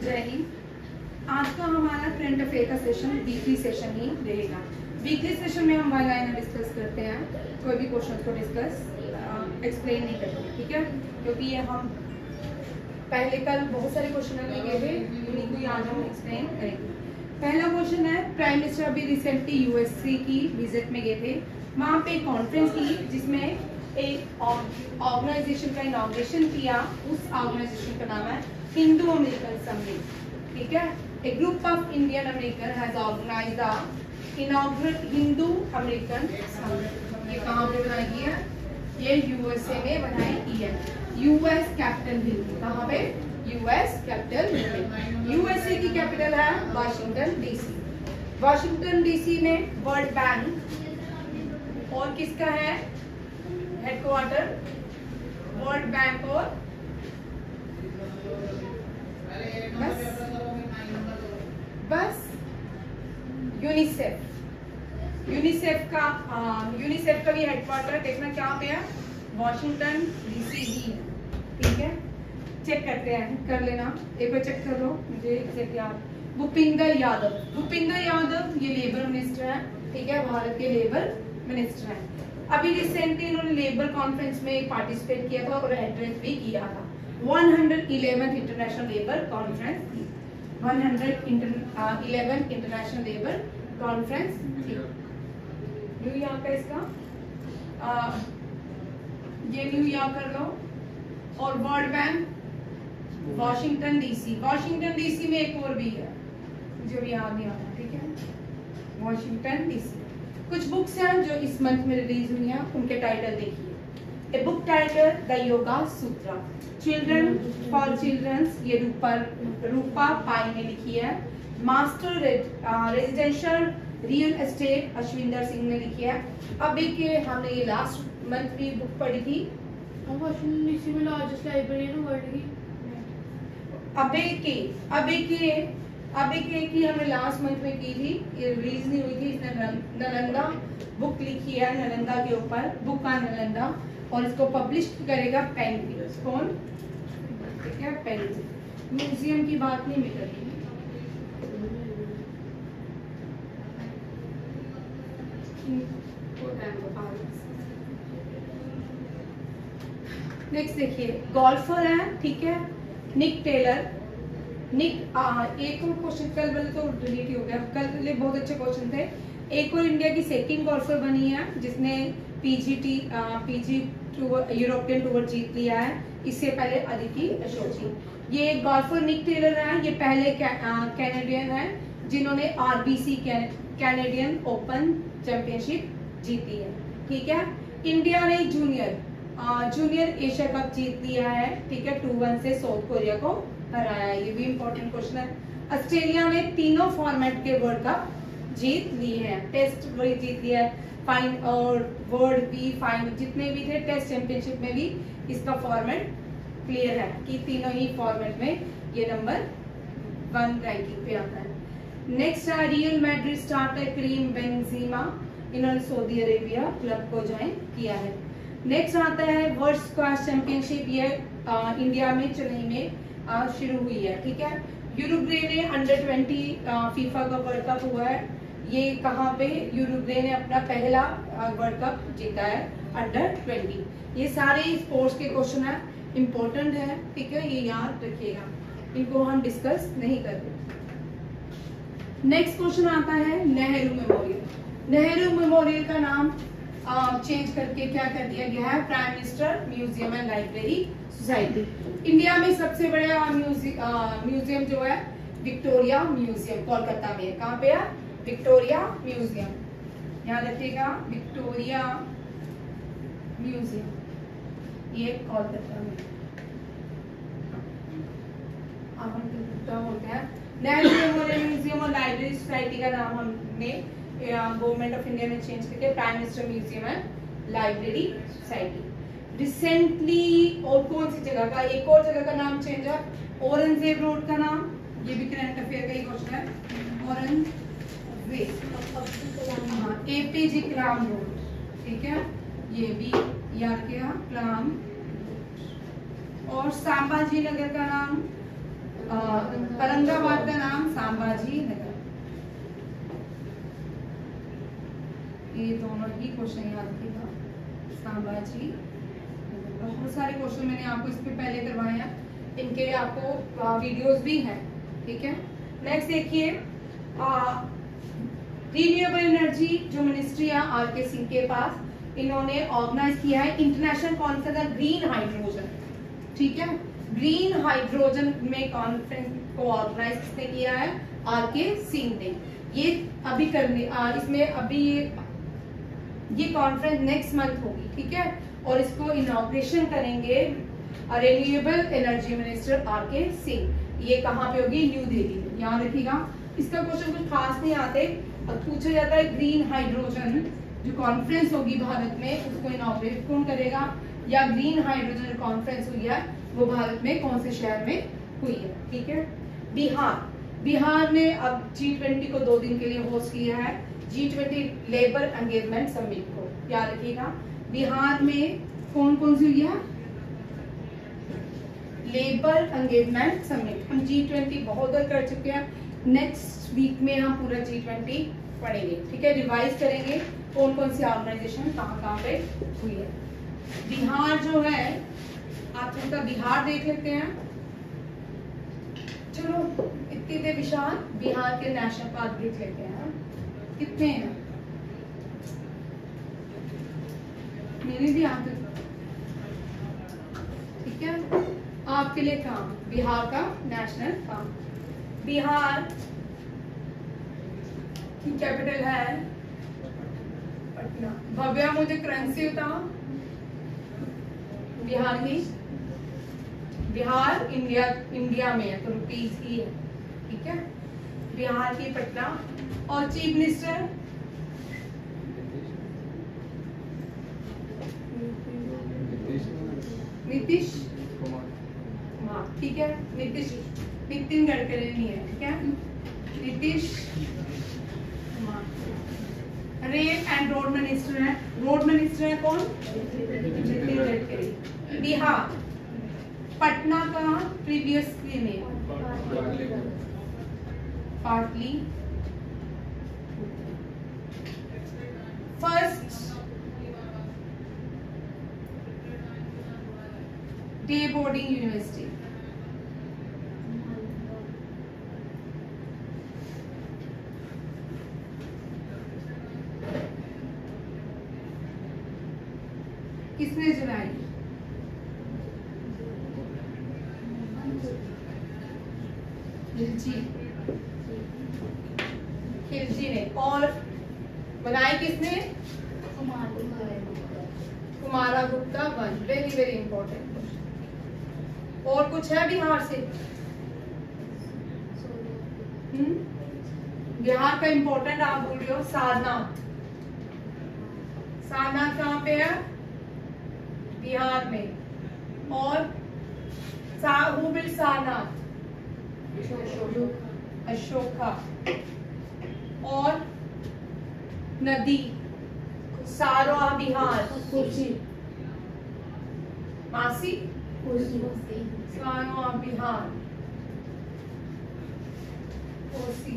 जय हिंद। आज का हमारा करंट अफेयर का सेशन वीकली सेशन ही रहेगा। वीकली सेशन में हम वन लाइनर डिस्कस करते हैं, कोई भी क्वेश्चन को डिस्कस एक्सप्लेन नहीं करते, ठीक है, क्योंकि ये हम पहले कल बहुत सारे क्वेश्चन लिए थे, उन्हीं को आज हम एक्सप्लेन करेंगे। पहला क्वेश्चन है, प्राइम मिनिस्टर अभी रिसेंटली यूएसए की विजिट में गए थे, वहाँ पे कॉन्फ्रेंस की जिसमें एक ऑर्गेनाइजेशन का इनॉग्रेशन किया। उस ऑर्गेनाइजेशन का नाम है हिंदू अमेरिकन समिट, ठीक है। A group of Indian American has organized the inaugurate Hindu American summit. ये कहाँ पे बनाई गई है? ये यूएसए में बनाई गई है, यूएस कैपिटल हिल। कहाँ पे? US Capitol Hill. यूएसए की कैपिटल है वाशिंगटन डीसी। वाशिंगटन डीसी में वर्ल्ड बैंक और किसका है हेडक्वार्टर? वर्ल्ड बैंक और बस यूनिसेफ। यूनिसेफ का भी हेडक्वार्टर देखना क्या पे है? वॉशिंगटन डीसी ही, ठीक है। चेक करते हैं, कर लेना एक बार, चेक कर लो मुझे एग्जैक्ट याद। भूपिंदर यादव ये लेबर मिनिस्टर है, ठीक है, भारत के लेबर मिनिस्टर हैं। अभी रिसेंटली इन्होंने लेबर कॉन्फ्रेंस में पार्टिसिपेट किया था और एड्रेस भी किया था। 111th इंटरनेशनल लेबर कॉन्फ्रेंस थी, 111th इंटरनेशनल लेबर कॉन्फ्रेंस थी। न्यूयॉर्क है इसका, ये न्यूयॉर्क कर लो। और world bank Washington DC. Washington DC में एक और भी है, मुझे भी याद नहीं आ रहा, ठीक है, वॉशिंगटन डीसी। कुछ बुक्स हैं जो इस मंथ में रिलीज हुई हैं, उनके टाइटल देखिए। A book title the yoga sutra, children for childrens, ये रूपा पाई ने लिखी है। Master residential real estate Ashwinder Singh ने लिखी है। अब एक हमने ये लास्ट मंथ भी बुक पढ़ी थी, लार्जेस्ट लाइब्रेरी है वर्ल्ड की। अब एक की हमने लास्ट मंथ में की थी, ये रिलीज नहीं हुई थी। इसने नालंदा बुक लिखी है, नालंदा के ऊपर, बुक का नालंदा, और इसको पब्लिश करेगा पेन। कौन? ठीक है, पेन। म्यूजियम की बात नहीं मिल रही। नेक्स्ट देखिए, गोल्फर है, ठीक है, निक टेलर। एक और क्वेश्चन कल वाले तो डिलीट ही हो गया, कल वाले बहुत अच्छे क्वेश्चन थे। एक और इंडिया की सेकंड गोल्फर बनी है जिसने पीजी यूरोपियन टूर जीत लिया है। इससे पहले अदिति अशोक। ये गोल्फर निक टेलर है, ये पहले कैनेडियन है जिन्होंने आरबीसी कैनेडियन ओपन चैंपियनशिप जीती है, ठीक है। इंडिया ने जूनियर एशिया कप जीत लिया है, ठीक है, 2-1 से साउथ कोरिया को हराया है। ये भी इम्पोर्टेंट क्वेश्चन है। ऑस्ट्रेलिया ने तीनों फॉर्मेट के वर्ल्ड कप जीत लिए हैं, टेस्ट भी जीत लिया है, फाइन और वर्ल्ड भी, फाइन जितने भी थे टेस्ट चैंपियनशिप में भी इसका फॉर्मेट क्लियर है कि तीनों ही फॉर्मेट में ये नंबर 1 रैंकिंग पे आता है। नेक्स्ट है Real Madrid starter Karim Benzema, इन्होंने सऊदी अरेबिया क्लब को ज्वाइन किया है। नेक्स्ट आता है वर्ल्ड स्क्वैश चैंपियनशिप, ये इंडिया में चेन्नई में शुरू हुई है, ठीक है। यूरुग्वे ने अंडर 20 फीफा का वर्ल्ड कप हुआ है। ये कहाँ पे? यूरुग्वे ने अपना पहला वर्ल्ड कप जीता है अंडर 20। ये सारे स्पोर्ट्स के क्वेश्चन है, इम्पोर्टेंट है, ठीक है, ये याद रखिएगा, इनको हम डिस्कस नहीं करते। नेक्स्ट क्वेश्चन आता है नेहरू मेमोरियल। नेहरू मेमोरियल का नाम चेंज करके क्या कर दिया गया है? Prime minister museum and library society. India में सबसे बड़ा म्यूजियम जो है विक्टोरिया म्यूजियम कोलकाता में। कहाँ पे है? विक्टोरिया म्यूजियम, याद रखिएगा, विक्टोरिया म्यूजियम, ये कोलकाता में। अब हम होते हैं नेहरू मेमोरियल म्यूजियम और लाइब्रेरी सोसाइटी का नाम हमने गवर्नमेंट ऑफ इंडिया ने चेंज करके prime minister museum and library society. Recently और कौन सी जगह का, एक और जगह का नाम चेंज है, औरंगजेब रोड का नाम, ये भी करंट अफेयर का ही क्वेश्चन है। औरंगजेब, एपीजे कलाम रोड, ठीक है, ये भी याद किया, कलाम। और सांबाजी नगर का नाम औरंगाबाद का नाम संभाजी नगर। ये दोनों ही क्वेश्चन याद रखिएगा, संभाजी नगर। बहुत सारे क्वेश्चन मैंने आपको इस पे पहले करवाए हैं, इनके लिए आपको वीडियोस भी हैं, ठीक है। नेक्स्ट देखिए, रिन्यूएबल एनर्जी जो मिनिस्ट्री है आर के सिंह के पास, इन्होंने ऑर्गेनाइज किया है international conference on green hydrogen, ठीक है। ग्रीन हाइड्रोजन में कॉन्फ्रेंस को ऑर्गेनाइज किसने किया है? आर के सिंह ने। ये अभी करने इसमें अभी ये कॉन्फ्रेंस नेक्स्ट मंथ होगी, ठीक है, और इसको इनॉग्रेशन करेंगे रिन्यूएबल एनर्जी मिनिस्टर आर के सिंह। ये कहाँ पे होगी? न्यू दिल्ली में। याद रखिएगा, इसका क्वेश्चन कुछ खास नहीं आते, पूछा जाता है ग्रीन हाइड्रोजन जो कॉन्फ्रेंस होगी भारत में उसको इनॉग्रेट कौन करेगा, या ग्रीन हाइड्रोजन कॉन्फ्रेंस हुई है वो भारत में कौन से शहर में हुई है, ठीक है। बिहार ने अब G20 को 2 दिन के लिए होस्ट किया है, G20 लेबर एंगेजमेंट समिट को। याद रखिएगा, बिहार में कौन कौन सी हुई है? Labour engagement summit. हम G20 बहुत बार कर चुके हैं, नेक्स्ट वीक में हम पूरा G20 पढ़ेंगे, ठीक है, रिवाइज करेंगे कौन कौन सी ऑर्गेनाइजेशन कहाँ पे हुई है। बिहार जो है, आप थोड़ा बिहार देख लेते हैं। चलो इतने दे विशाल बिहार के नेशनल पार्क देख लेते हैं, कितने हैं मेरे भी आते, ठीक है। आपके लिए काम, बिहार का नेशनल काम। बिहार की कैपिटल है पटना। भव्या मुझे करेंसी बताओ बिहार की। बिहार इंडिया में है तो रुपीज ही है, ठीक है। बिहार की पटना। और चीफ मिनिस्टर नीतीश कुमार, ठीक है। नितिन गडकरी नहीं है, ठीक है, Nitish Kumar. Rail and road minister है, रोड मिनिस्टर है कौन? नितिन गडकरी। बिहार पटना का प्रीवियसली नेम पाटली। फर्स्ट डे बोर्डिंग यूनिवर्सिटी, किसने चलाई? खिलजी ने। और बनाई किसने? कुमारगुप्ता वन। Very very important. और कुछ है बिहार से? बिहार का इंपॉर्टेंट आप बोल रहे हो सारनाथ। सारनाथ कहाँ पे है? बिहार में। और सारनाथ अशोका। और नदी सारोआ बिहार मासी सारोआ बिहार कोसी।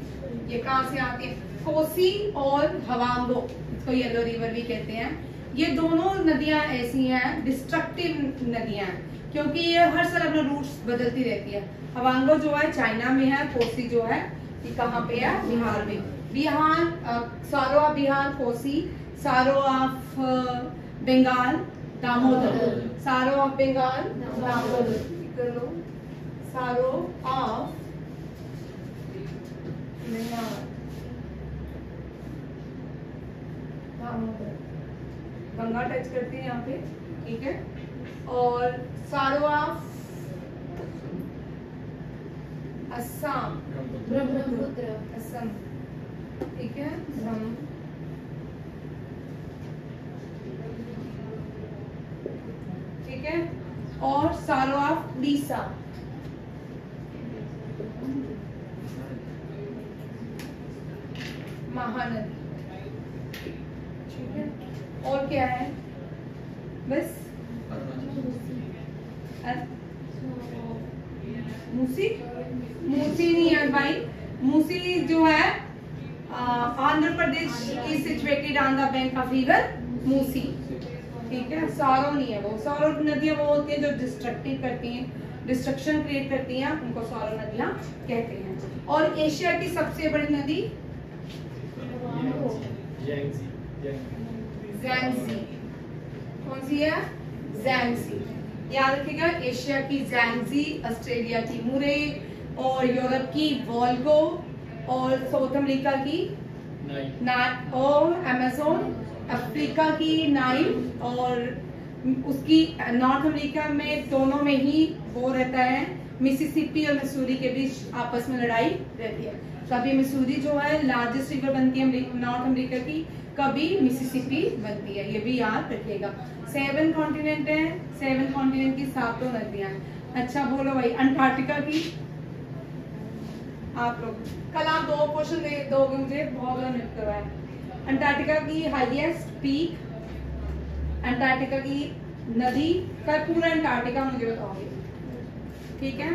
ये कहाँ से आती है? कोसी और हवांगो, इसको येलो रिवर भी कहते हैं। ये दोनों नदियां ऐसी हैं, डिस्ट्रक्टिव नदियां हैं, क्योंकि ये हर साल अपना रूट्स बदलती रहती है। हवांगो जो है चाइना में है, कोसी जो है ये कहाँ पे है? बिहार में। बिहार सारो ऑफ बिहार कोसी, सारो ऑफ बंगाल दामोदर, सारो ऑफ बंगाल दामोदर, सारो ऑफ दामोदर, गंगा टच करती है यहाँ पे, ठीक है। और सारो ऑफ असम, ब्रह्मपुत्र असम, ठीक है। ठीक है। और सारो ऑफ उड़ीसा, महानदी, ठीक है। और क्या है? बस मूसी, मूसी नहीं है भाई, मूसी जो है Andhra Pradesh is situated on the bank of river Musi, ठीक है। सारो नहीं है वो, सारो नदियां वो होती हैं जो डिस्ट्रक्टिव करती हैं, डिस्ट्रक्शन क्रिएट करती हैं, उनको सारो नदियां कहते हैं। और एशिया की सबसे बड़ी नदी ज़ैंगज़ी, कौन सी है? ज़ैंगज़ी, याद रखिएगा। एशिया की ज़ैंगज़ी, ऑस्ट्रेलिया की मुरे, और यूरोप की वोल्गो, और साउथ अमेरिका की और अमेज़न, अफ्रीका की नाइल, और उसकी नॉर्थ अमेरिका में दोनों में ही वो रहता है, मिसिसिपी और मिसूरी के बीच आपस में लड़ाई रहती है। कभी मिसूरी जो है लार्जेस्ट रिवर बनती है नॉर्थ अमेरिका की, कभी मिसिसिपी बनती है, ये भी याद रखिएगा। 7 कॉन्टिनेंट है, 7 कॉन्टिनेंट की 7 नदियां। अच्छा बोलो भाई, अंटार्कटिका की आप लोग कल आप 2 क्वेश्चन दे दोगे मुझे, बहुत बड़ा मिल करवाया। अंटार्कटिका की हाईएस्ट पीक, अंटार्कटिका की नदी, कल पूरा अंटार्कटिका मुझे बताओगे, ठीक है।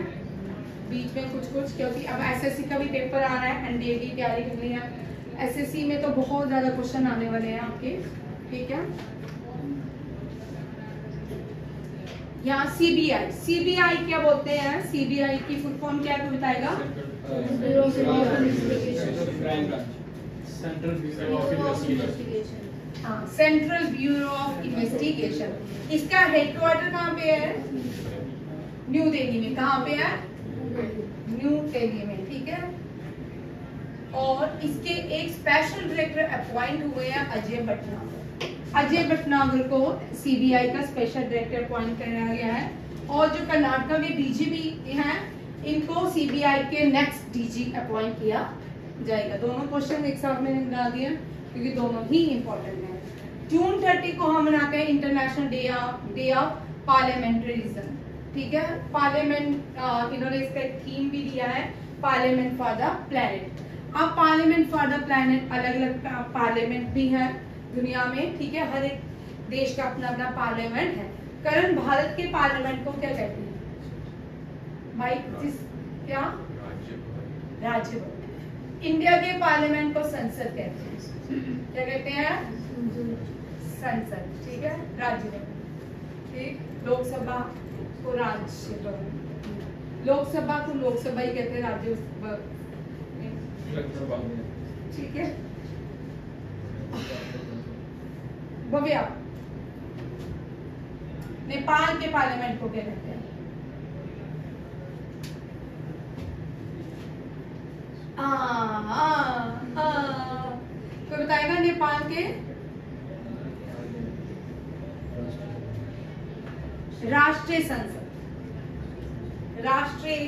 बीच में कुछ क्योंकि अब एसएससी का भी पेपर आ रहा है, एनडीए की तैयारी करनी है, एसएससी में तो बहुत ज्यादा क्वेश्चन आने वाले हैं आपके, ठीक है। यहाँ सीबीआई, सीबीआई क्या बोलते हैं? सीबीआई की फुल फॉर्म क्या है, तो बताएगा? Central bureau of investigation. इसका हेडक्वार्टर कहाँ पे है? न्यू दिल्ली में। कहाँ पे है? न्यू दिल्ली में, ठीक है। और इसके एक स्पेशल डायरेक्टर अपॉइंट हुए हैं, अजय भटनागर। अजय भटनागर को सीबीआई का स्पेशल डायरेक्टर अपॉइंट किया गया है। और जो कर्नाटका के डीजीपी हैं, इनको सीबीआई के नेक्स्ट डीजी अपॉइंट किया जाएगा। दोनों क्वेश्चन एक साथ में डाल दिए क्योंकि दोनों ही इंपॉर्टेंट हैं। जून 30 को हम मनाते हैं इंटरनेशनल डे ऑफ पार्लियामेंटरिज्म, ठीक है। पार्लियामेंट इन्होंने इसका एक थीम भी दिया है, पार्लियामेंट फॉर द प्लेनेट। अब पार्लियामेंट फॉर द प्लेनेट, अलग अलग पार्लियामेंट भी है दुनिया में, ठीक है। हर एक देश का अपना अपना पार्लियामेंट है। करण भारत के पार्लियामेंट को क्या कहते हैं भाई? क्या? राज्यसभा। इंडिया के पार्लियामेंट को संसद कहते हैं। क्या कहते हैं? संसद, ठीक है। राज्यसभा, ठीक। लोकसभा को राज्यसभा, लोकसभा को लोकसभा ही कहते हैं, राज्यसभा, ठीक है। भव्या, नेपाल के पार्लियामेंट को क्या कहते हैं? कोई बताएगा नेपाल के? राष्ट्रीय संसद, राष्ट्रीय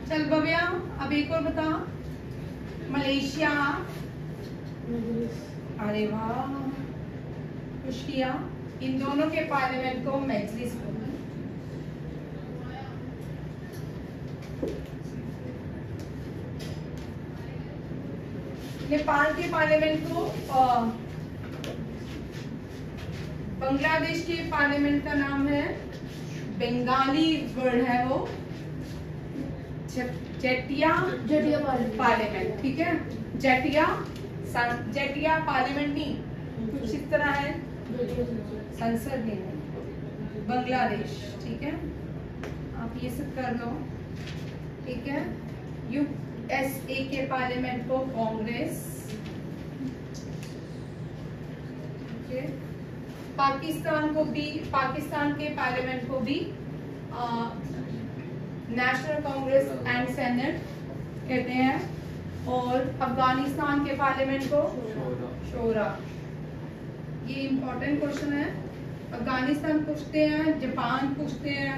चल भव्या, अब एक और बता। मलेशिया, अरे वाह, खुश किया। इन दोनों के पार्लियामेंट को मजलिस बोलते हैं। नेपाल के पार्लियामेंट को, बांग्लादेश के पार्लियामेंट का नाम है, बंगाली वर्ड है वो, जेटिया पार्लियामेंट, ठीक है। जेटिया पार्लियामेंट नहीं, कुछ इस तरह है, संसद नहीं है, बांग्लादेश, ठीक है। आप ये सब कर लो, ठीक है। यूएसए के पार्लियामेंट को कांग्रेस, ठीक है। पाकिस्तान को भी, पाकिस्तान के पार्लियामेंट को भी नेशनल कांग्रेस एंड सेनेट कहते हैं। और अफगानिस्तान के पार्लियामेंट को शोरा। ये इंपॉर्टेंट क्वेश्चन है। अफगानिस्तान पूछते हैं, जापान पूछते हैं,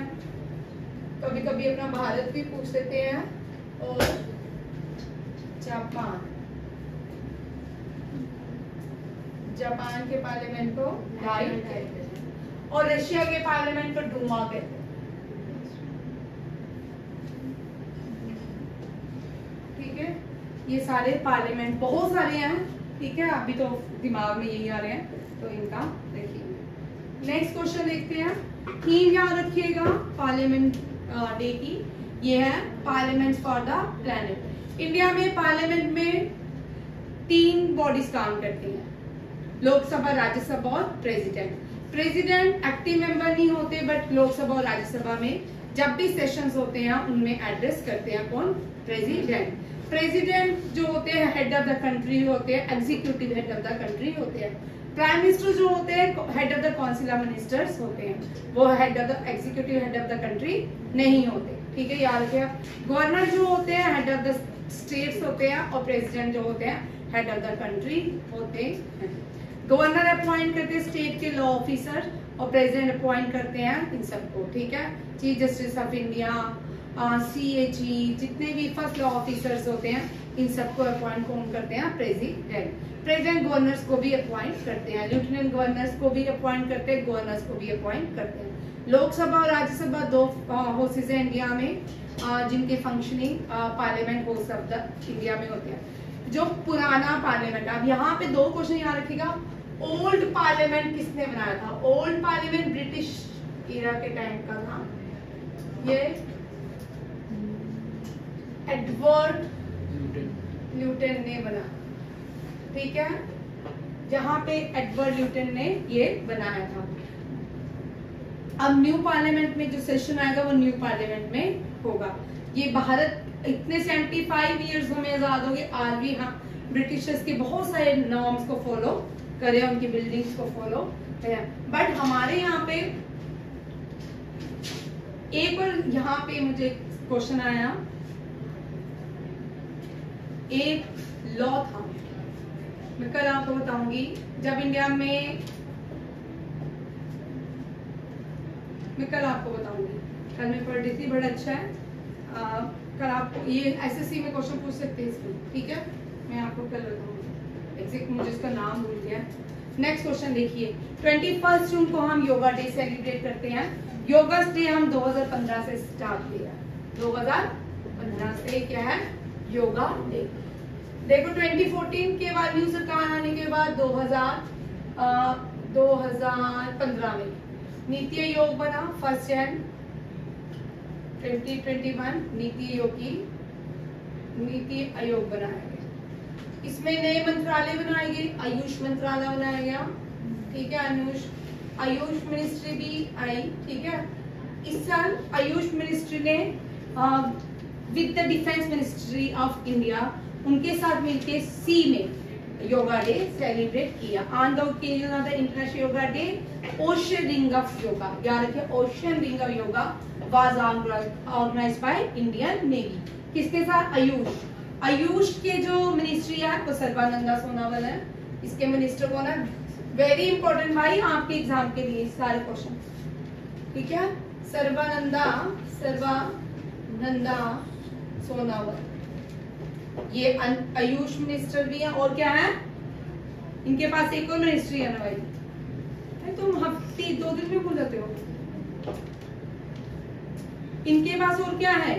कभी कभी अपना भारत भी पूछ लेते हैं। और जापान के पार्लियामेंट को डाइट कहते हैं। और रशिया के पार्लियामेंट को डूमा कहते हैं, ठीक है। ये सारे पार्लियामेंट बहुत सारे हैं, ठीक है। अभी तो दिमाग में यही आ रहे हैं, तो इनका देखिए। नेक्स्ट क्वेश्चन देखते हैं। थीम याद रखिएगा पार्लियामेंट डे की, ये है parliament for the planet. India में पार्लियामेंट में 3 बॉडीज काम करती हैं, लोकसभा, राज्यसभा और प्रेसिडेंट। प्रेसिडेंट एक्टिव मेंबर नहीं होते, बट लोकसभा और राज्यसभा में जब भी सेशंस होते हैं उनमें एड्रेस करते हैं कौन? प्रेसिडेंट। प्रेसिडेंट जो होते हैं हेड ऑफ द कंट्री होते हैं, executive head of the country होते हैं। प्राइम मिनिस्टर जो होते हैं head of the council of ministers होते हैं, वो head of the executive head of the country नहीं होते, ठीक है, याद रखिए। गवर्नर जो होते हैं हेड ऑफ द स्टेट्स होते हैं, और प्रेसिडेंट जो होते हैं हेड ऑफ द कंट्री होते हैं। गवर्नर अपॉइंट करते हैं स्टेट के लॉ ऑफिसर, और प्रेसिडेंट अपॉइंट करते हैं इन सबको, ठीक है। Chief justice of India, CAG, जितने भी फर्स्ट लॉ ऑफिसर्स होते हैं इन सबको अपॉइंट कौन करते हैं? प्रेसिडेंट। प्रेसिडेंट गवर्नर्स को भी अपॉइंट करते हैं, लेफ्टिनेंट गवर्नर्स को भी अपॉइंट करते हैं, गवर्नर्स को भी अपॉइंट करते हैं। लोकसभा और राज्यसभा 2 हाउसेज है इंडिया में, जिनके functioning parliament house of the India में होते हैं। जो पुराना पार्लियामेंट, अब यहाँ पे 2 क्वेश्चन याद रखिएगा। ओल्ड पार्लियामेंट किसने बनाया था? ओल्ड पार्लियामेंट ब्रिटिश इरा के टाइम का था, ये एडवर्ड ल्यूटन ने बना, ठीक है, जहां पे एडवर्ड ल्यूटन ने ये बनाया था। अब न्यू पार्लियामेंट में जो सेशन आएगा वो न्यू पार्लियामेंट में होगा। ये भारत इतने 75 इयर्स हमें आजाद हो गए, आज भी हम ब्रिटिशर्स के बहुत सारे नॉर्म्स को फॉलो करें, उनकी बिल्डिंग्स को फॉलो करें, बट हमारे यहाँ पे एक और यहाँ पे मुझे क्वेश्चन आया, एक लॉ था, मैं कल आपको बताऊंगी, जब इंडिया में, मैं कल आपको बताऊंगी, कल मैं पढ़ रही थी, बड़ा अच्छा है। कल आपको ये SSC में क्वेश्चन पूछ सकते हैं इसमें, ठीक है, मैं आपको कल बताऊंगी, एग्जैक्ट मुझे इसका नाम भूल गया। नेक्स्ट क्वेश्चन देखिए, 21 जून को हम योगा डे सेलिब्रेट करते हैं। योगा डे हम 2015 से स्टार्ट किया, 2015 से क्या है? योगा डे। देखो 2014 के बाद न्यू सरकार आने के बाद 2015 में नीति आयोग बना, 1 जनवरी 2021 नीति आयोग बनाया गया। इसमें नए मंत्रालय बनाए गए, आयुष मंत्रालय बनाया गया, ठीक है, आयुष मिनिस्ट्री भी आई, ठीक है। इस साल आयुष मिनिस्ट्री ने with the defence ministry of India उनके साथ मिलकर सी में योगा डे सेलिब्रेट किया। On the occasion of the international yoga day, ocean ring of yoga, याद रखिए, ocean ring of yoga was organised by Indian navy. किसके साथ? आयुष के जो मिनिस्ट्री है वो सर्बानंदा सोनोवाल है, इसके मिनिस्टर कौन है? वेरी इंपॉर्टेंट भाई आपके एग्जाम के लिए सारे क्वेश्चन, ठीक है, सर्बानंदा सोनोवाल, ये आयुष मिनिस्टर भी है। और क्या है इनके पास? एक और मिनिस्ट्री है ना भाई, तुम हफ्ते 2 दिन में भूल जाते हो। इनके पास और क्या है?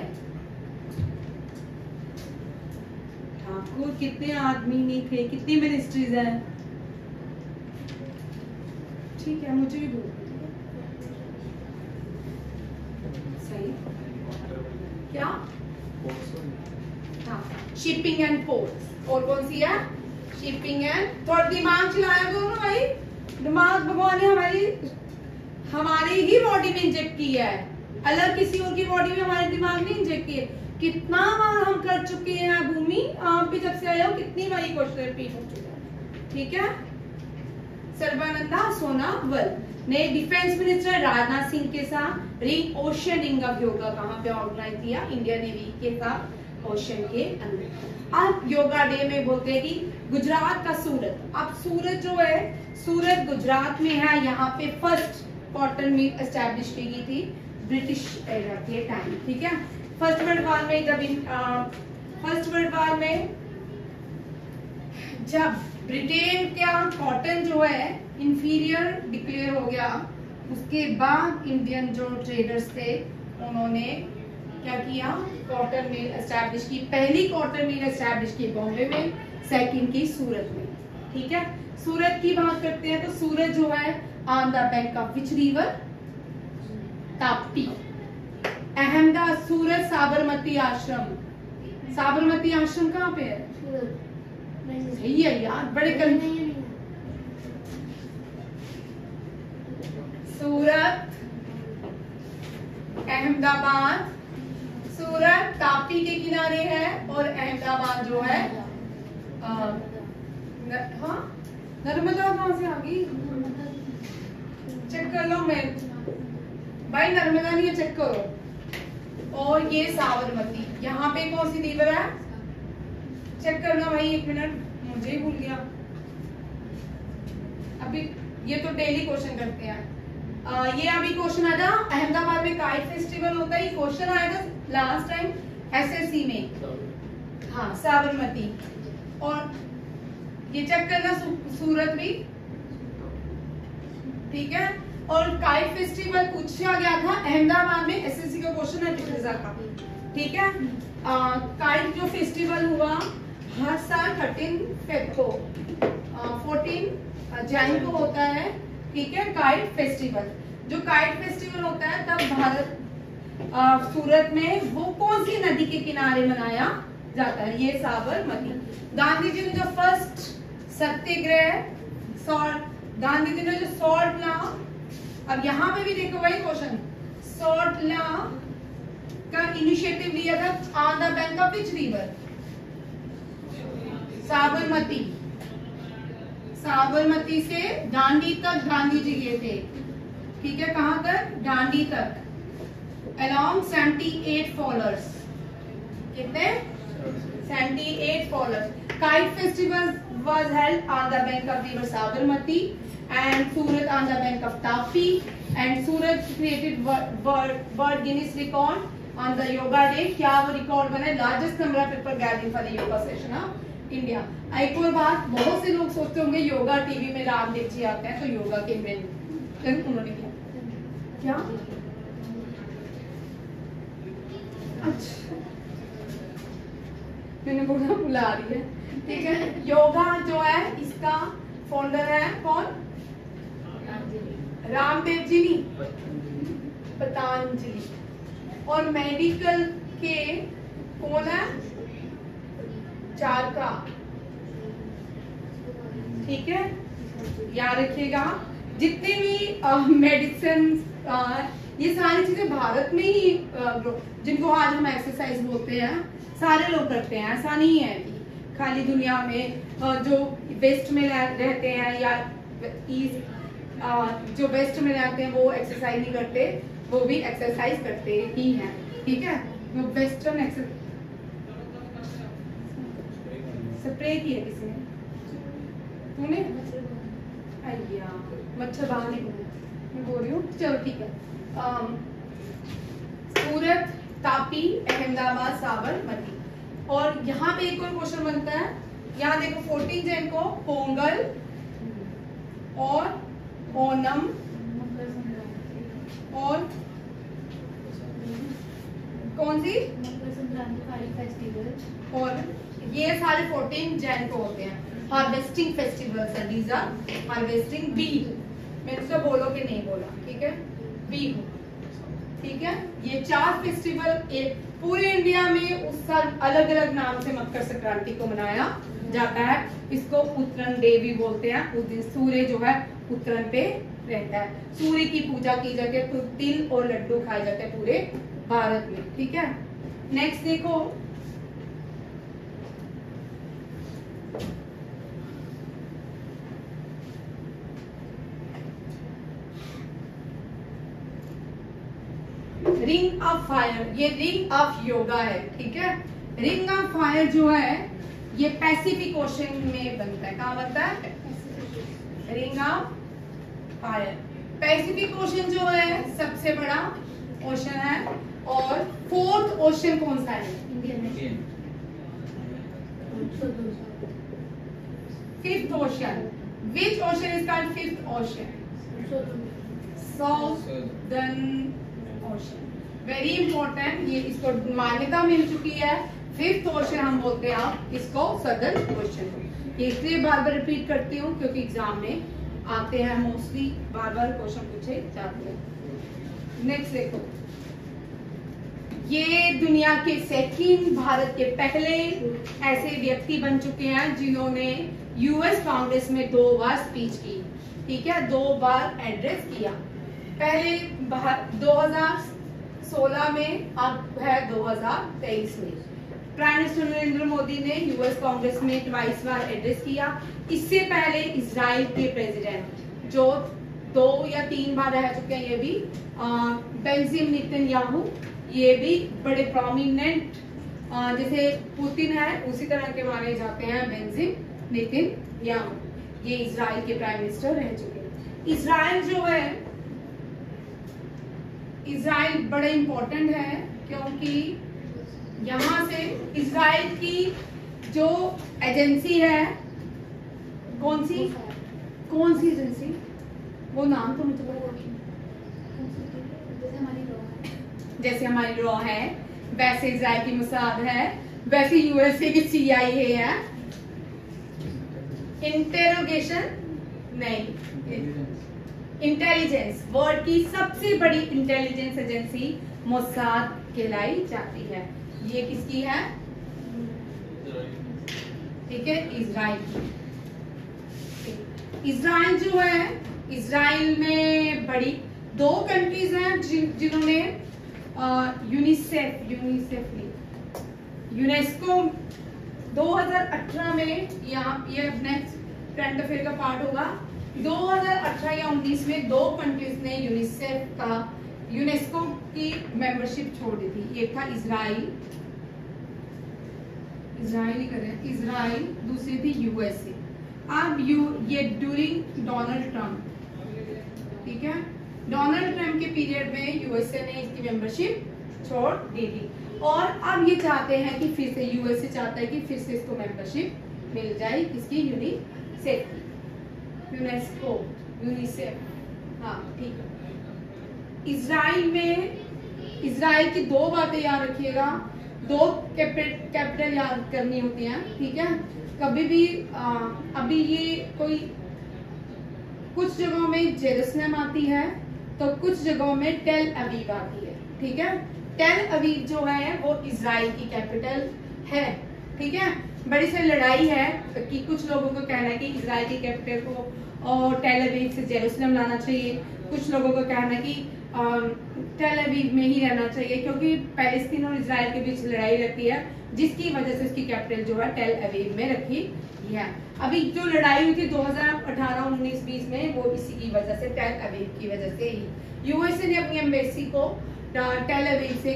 ठाकुर, कितने आदमी नहीं थे, कितनी मिनिस्ट्रीज हैं, ठीक है, मुझे भी भूल सही क्या? हाँ, शिपिंग एंड पोर्ट्स। और कौन सी है? Shipping and. थोड़ा दिमाग चलाया करो ना भाई, दिमाग भगवान ने हमारी ही बॉडी में इंजेक्ट किया है, अलग किसी और की बॉडी में हमारे दिमाग नहीं इंजेक्ट किए। कितना बार हम कर चुके हैं भूमि, आप भी जब से आए हो कितनी बार क्वेश्चन रिपीट हो चुका है, ठीक है। सर्बानंदा सोनोवाल ने डिफेंस मिनिस्टर राजनाथ सिंह के साथ ओशन रिंग ऑफ योगा कहाँ पे ऑर्गेनाइज किया? इंडियन नेवी के साथ ओशन के अंदर। अब योगा डे में बोलते हैं कि गुजरात का सूरत, अब सूरत जो है, सूरत गुजरात में है, यहाँ पे फर्स्ट कॉटन मिल एस्टैब्लिश की गई थी ब्रिटिश एरा के टाइम, ठीक है। फर्स्ट वर्ल्ड वॉर में जब ब्रिटेन का कॉटन जो है इंफीरियर डिक्लेयर हो गया, उसके बाद इंडियन जो ट्रेडर्स थे उन्होंने क्या किया? कॉटन मिल एस्टैब्लिश की। पहली कॉटन मिल एस्टैब्लिश की बॉम्बे में, सेकंड की सूरत में, ठीक है। सूरत की बात करते हैं तो सूरत जो है on the bank of which river? Tapti. Ahmedabad, Surat Sabarmati Ashram. Sabarmati आश्रम कहाँ पे है? सही है यार, बड़े कल। सूरत, अहमदाबाद, सूरत ताप्ती के किनारे है और अहमदाबाद जो है हाँ नर्मदा कहाँ से आ गई? चेक कर लो, मैं भाई नर्मदा नहीं है, चेक करो। और ये साबरमती, यहाँ पे कौन सी रिवर है? चेक करना भाई, एक मिनट, मुझे ही भूल गया अभी। ये तो डेली क्वेश्चन करते हैं। ये अभी क्वेश्चन आया था, अहमदाबाद में काइट फेस्टिवल होता है, ये क्वेश्चन आया था लास्ट टाइम एसएससी में। हाँ साबरमती। और ये चेक करना, सूरत भी, ठीक है। और काइट फेस्टिवल पूछा गया था अहमदाबाद में, एसएससी का क्वेश्चन है 2000 का, ठीक है। काइट जो फेस्टिवल हुआ हर साल 13 फेब को, 14 जनवरी को होता है, ठीक है, काइट फेस्टिवल। जो काइट फेस्टिवल होता है तब भारत सूरत में वो कौन सी नदी के किनारे मनाया जाता है? ये साबरमती। गांधी जी ने जो फर्स्ट सत्याग्रह, गांधी जी ने जो सॉल्ट ला, अब यहाँ पे भी देखो वही क्वेश्चन, सॉल्ट ला का इनिशिएटिव लिया था on the bank of which river? Sabarmati. Sabarmati से दांडी तक गांधी जी गए थे, ठीक है। कहां तक? दांडी तक। Along 78 followers. कितने? 78 followers. Kite festival was held on the bank of river Sabarmati and Surat on the bank of Tapi, and Surat created world Guinness record on the yoga day। क्या वो रिकॉर्ड बना? Largest number of people gathering for the yoga session of India. एक और बात, बहुत से लोग सोचते होंगे योगा टीवी में रामदेव जी आते हैं तो योगा के इन्वेंट उन्होंने किया क्या? अच्छा, मैंने बोला बुला रही है, ठीक है। योगा जो है इसका फाउंडर है कौन? रामदेव जी नहीं, पतंजलि। और मेडिकल के कौन है? चारका, ठीक है, याद रखिएगा। जितने भी मेडिसिन, ये सारी चीजें भारत में ही जिनको आज हम एक्सरसाइज बोलते हैं, सारे लोग करते हैं। ऐसा नहीं है कि खाली दुनिया में जो वेस्ट में रहते हैं या ईस्ट, जो वेस्ट में रहते हैं वो एक्सरसाइज नहीं करते, वो भी एक्सरसाइज करते ही हैं, ठीक है। वो वेस्टर्न एक्सरसाइज स्प्रे की है किसी ने? तूने? अय्या, मच्छर बाहर नहीं मैं बोल रही हूँ। चलो ठीक है। सूरत, तापी, अहमदाबाद, साबरमती। और यहाँ पे एक और क्वेश्चन बनता है, यहाँ देखो 14 जन को पोंगल और ओनम और कौन सी और ये सारे 14 जैन को होते हैं। हार्वेस्टिंग फेस्टिवल्स है, दीज आर हार्वेस्टिंग बीहू। मेरे से बोलो कि नहीं बोला, ठीक है, बीहू, ठीक है। ये 4 फेस्टिवल एक पूरे इंडिया में उस साल अलग अलग नाम से मकर संक्रांति को मनाया जाता है। इसको उत्तरायण डे भी बोलते हैं। उस दिन सूर्य जो है उत्तरायण पे रहता है, सूर्य की पूजा की जाती है, तो तिल और लड्डू खाए जाते हैं पूरे भारत में, ठीक है। नेक्स्ट देखो, रिंग ऑफ फायर। ये रिंग ऑफ योगा है, ठीक है। रिंग ऑफ फायर जो है ये पैसिफिक ओशन में बनता है। कहाँ बनता है? Ring of fire. Pacific ocean जो है सबसे बड़ा ओशन है। और 4th ओशन कौन सा है? Indian. 5th ocean. Which ocean is called 5th ocean? Southern ocean. Very important, ये इसको मान्यता मिल चुकी है। 5th ओशन हम बोलते हैं आप इसको सदर्न ओशन। ये इसलिए बार बार रिपीट करती हूँ क्योंकि एग्जाम में आते हैं मोस्टली, बार बार क्वेश्चन पूछे जाते हैं। नेक्स्ट देखो, ये दुनिया के सेकंड, भारत के पहले ऐसे व्यक्ति बन चुके हैं जिन्होंने यूएस कांग्रेस में 2 बार स्पीच की, ठीक है, 2 बार एड्रेस किया। पहले 2016 में, अब है 2023 में। प्राइम मिनिस्टर नरेंद्र मोदी ने यूएस कांग्रेस में 22 बार एड्रेस किया। इससे पहले इजराइल के प्रेसिडेंट जो 2 या 3 बार रह चुके हैं, ये भी बेंजामिन नेतन्याहू, ये भी बड़े प्रोमिनेंट, जैसे पुतिन है उसी तरह के माने जाते हैं बेंजामिन नेतन्याहू। ये इजराइल के प्राइम मिनिस्टर रह चुके हैं। इजराइल जो है, इजराइल बड़े इंपॉर्टेंट है क्योंकि यहाँ से इजराइल की जो एजेंसी है, कौन सी एजेंसी, वो नाम तो मुझे पता नहीं। जैसे हमारी रॉ है, वैसे इजराइल की मोसाद है, वैसे यूएसए की CIA है। इंटेरोगेशन नहीं, इंटेलिजेंस, वर्ल्ड की सबसे बड़ी इंटेलिजेंस एजेंसी मोसाद कहलाई जाती है। ये किसकी है? ठीक है, इजराइल की। इजराइल जो है, इजराइल में बड़ी 2 कंट्रीज हैं जिन्होंने यूनेस्को 2018 में, यहाँ ये नेक्स्ट करंट अफेयर का पार्ट होगा, 2018 या 19 में 2 कंट्रीज ने यूनेस्को की मेंबरशिप छोड़ दी थी। एक था इजराइल ही कर रहे हैं, इजराइल, दूसरी थी यूएसए। अब ये ड्यूरिंग डोनाल्ड ट्रम्प, ठीक है, डोनाल्ड ट्रम्प के पीरियड में यूएसए ने इसकी मेंबरशिप छोड़ दी थी और अब ये चाहते हैं कि फिर से, यूएसए चाहता है कि फिर से इसको मेंबरशिप मिल जाए, किसकी, यूनिसेफ, हाँ ठीक है। इजराइल में, इजराइल की 2 बातें याद रखिएगा, 2 कैपिटल याद करनी होती हैं, ठीक है। कभी भी अभी ये कोई कुछ जगहों में जेरूसलम आती है तो कुछ जगहों में टेल अवीव आती है, ठीक है। टेल अवीव जो है वो इजराइल की कैपिटल है, ठीक है। बड़ी सी लड़ाई है कि कुछ लोगों को कहना है कि इजराइल की कैपिटल को और टेल अवीव से जेरूसलम लाना चाहिए, कुछ लोगों को कहना है कि टेल अवीव में ही रहना चाहिए क्योंकि पैलेस्टीन और इजराइल के बीच लड़ाई रहती है, जिसकी वजह से उसकी कैपिटल जो है टेल अवीव में रखी है। अभी जो लड़ाई हुई थी 2018, 19, 20 में, वो इसी की वजह से, टेल अवीव की वजह से ही यूएसए ने अपनी एम्बेसी को टेल अवीव से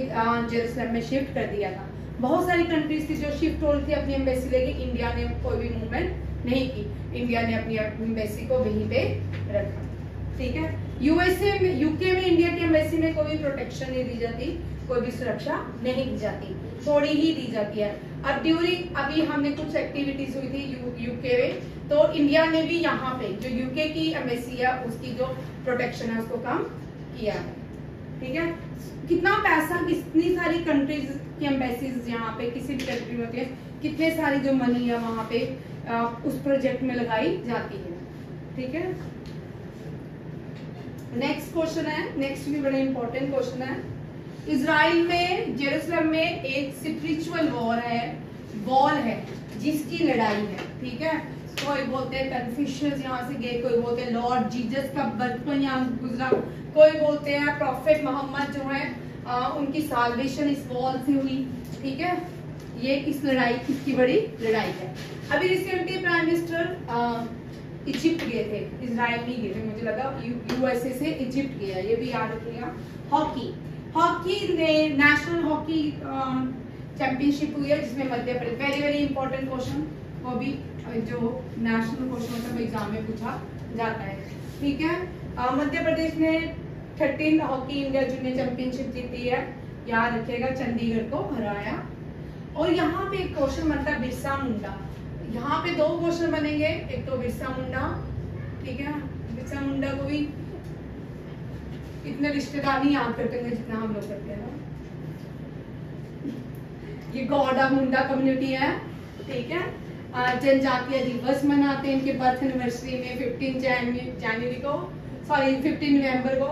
जेरूसलम में शिफ्ट कर दिया था। बहुत सारी कंट्रीज थी जो शिफ्ट हो रही थी अपनी एम्बेसी लेके, इंडिया ने कोई भी मूवमेंट नहीं की, इंडिया ने अपनी एम्बेसी को वहीं पे रखा, ठीक है। यूएसए में, यूके में इंडिया की एम्बेसी में कोई भी प्रोटेक्शन नहीं दी जाती, कोई भी सुरक्षा नहीं दी जाती, थोड़ी ही दी जाती है। अब ड्यूरिंग, अभी हमने कुछ एक्टिविटीज हुई थी यूके में, तो इंडिया ने भी यहाँ पे जो यूके की एम्बेसी है उसकी जो प्रोटेक्शन है उसको कम किया है, ठीक है। कितना पैसा, कितनी सारी कंट्रीज की एम्बेसीज यहाँ पे किसी भी कंट्री में होती है, कितने सारी जो मनी है वहां पे उस प्रोजेक्ट में लगाई जाती है, ठीक है। नेक्स्ट क्वेश्चन है, नेक्स्ट भी बड़ा इंपॉर्टेंट क्वेश्चन है। इजराइल में, जेरूसलम में एक स्पिरिचुअल वॉर है जिसकी लड़ाई है, ठीक है। कोई बोलते हैं कन्फ्यूशियस यहाँ से गए, कोई बोलते हैं लॉर्ड जीसस का बचपन यहाँ गुजरा, कोई बोलते हैं प्रॉफेट मोहम्मद जो है उनकी साल्वेशन इस वॉर से हुई, ठीक है। ये इस लड़ाई, इसकी बड़ी लड़ाई है। अभी रिसेंटली प्राइम मिनिस्टर इजिप्ट गए थे, इजराइल नहीं गए थे, मुझे लगा यूएसए से इजिप्ट गया, ये भी याद रखिएगा। हॉकी ने नेशनल हॉकी चैंपियनशिप हुई है जिसमें Madhya Pradesh, very very important question, वो भी जो नेशनल क्वेश्चन होता है एग्जाम में पूछा जाता है, ठीक है। मध्य प्रदेश ने 13 हॉकी इंडिया जूनियर चैंपियनशिप जीती है, याद रखिएगा, चंडीगढ़ को हराया। और यहाँ पे एक क्वेश्चन बनता है बिरसा मुंडा, यहाँ पे 2 क्वेश्चन बनेंगे, एक तो बिरसा मुंडा, ठीक है। बिरसा मुंडा को भी इतने रिश्तेदार नहीं याद करते हैं जितना हम लोग करते हैं ना, ये गॉड ऑफ मुंडा कम्युनिटी है, ठीक है। जनजातीय दिवस मनाते हैं इनके बर्थ एनिवर्सरी में 15 जनवरी को, सॉरी 15 नवंबर को।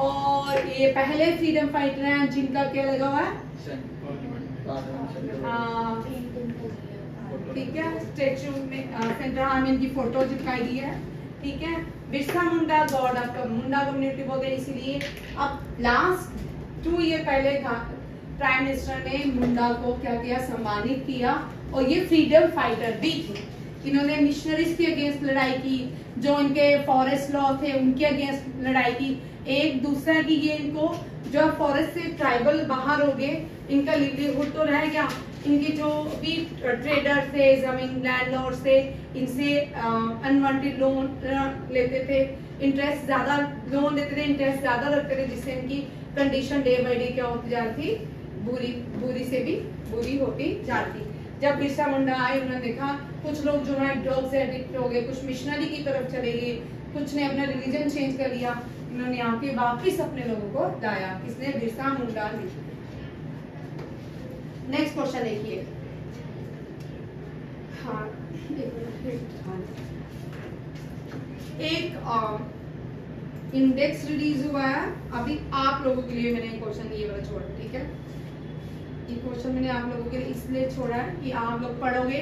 और ये पहले फ्रीडम फाइटर हैं जिनका क्या लगा हुआ है, ठीक है, स्टेचू में सेंटर में इनकी फोटो चिपकाई दी है, ठीक है। Birsa Munda God of Munda community बोलते हैं इसीलिए। अब लास्ट 2 ईयर पहले प्राइम मिनिस्टर ने मुंडा को क्या किया, सम्मानित किया। और ये फ्रीडम फाइटर भी थे, इन्होंने मिशनरीज के अगेंस्ट लड़ाई की, जो इनके फॉरेस्ट लॉ थे उनके अगेंस्ट लड़ाई की। एक दूसरा की ये इनको जो फॉरेस्ट से ट्राइबल बाहर हो गए, इनका लिवलीहुड तो रह गया, इनके जो भी ट्रेडर थे, जमीन लैंडलॉर्ड थे, इनसे अनवांटेड लोन लेते थे, इंटरेस्ट ज्यादा लोन देते थे, इंटरेस्ट ज्यादा रखते थे, जिससे इनकी कंडीशन डे बाय डे क्या होती जा रही थी, बुरी से भी बुरी होती जा रही थी। जब बिरसा मुंडा आए उन्होंने देखा कुछ लोग जो है ड्रग्स से एडिक्ट हो गए, कुछ मिशनरी की तरफ चले गए, कुछ ने अपना रिलीजन चेंज कर लिया, इन्होंने आके वापिस अपने लोगों को लाया। किसने, बिरसा मुंडा ने। नेक्स्ट क्वेश्चन देखिए। हाँ, एक इंडेक्स रिलीज हुआ है अभी आप लोगों के लिए, मैंने क्वेश्चन ये वाला छोड़ा, ठीक है। ये क्वेश्चन मैंने आप लोगों के लिए इसलिए छोड़ा है कि आप लोग पढ़ोगे